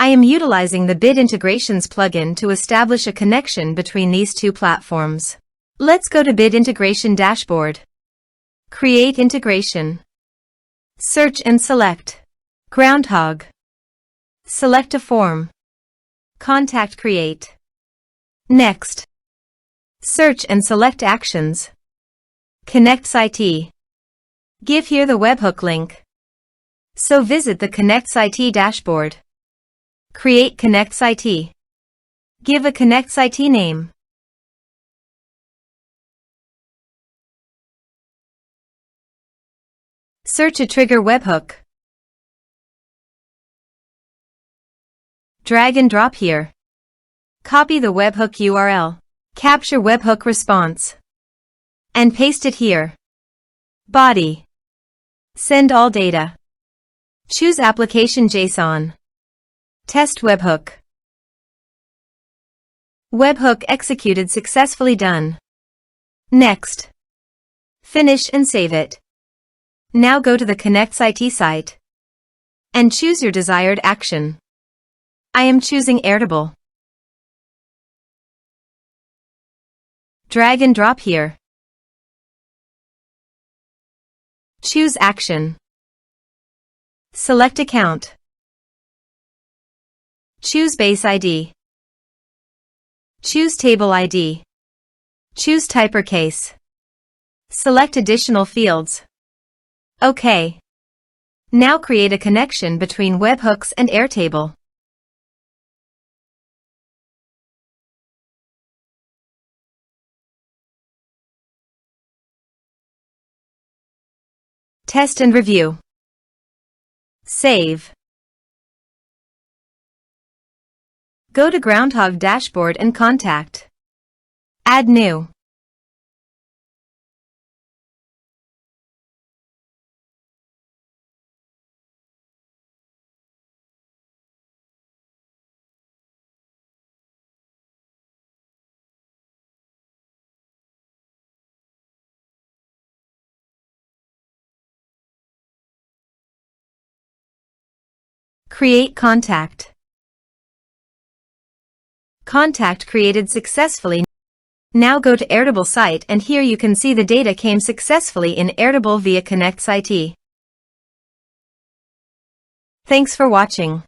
I am utilizing the Bit Integrations plugin to establish a connection between these two platforms. Let's go to Bit Integration Dashboard. Create integration. Search and select Groundhogg. Select a form. Contact Create. Next. Search and select Actions. KonnectzIT. Give here the webhook link. So visit the KonnectzIT dashboard. Create KonnectzIT. Give a KonnectzIT name. Search a trigger webhook. Drag and drop here. Copy the webhook URL. Capture webhook response. And paste it here. Body. Send all data. Choose application JSON. Test webhook. Webhook executed successfully done. Next. Finish and save it. Now go to the KonnectzIT site. And choose your desired action. I am choosing Airtable. Drag and drop here. Choose Action. Select Account. Choose Base ID. Choose Table ID. Choose Type or Case. Select additional fields. OK. Now create a connection between webhooks and Airtable. Test and review. Save. Go to Groundhogg dashboard and contact. Add new. Create contact. Contact created successfully. Now go to Airtable site and here you can see the data came successfully in Airtable via KonnectzIT. Thanks for watching.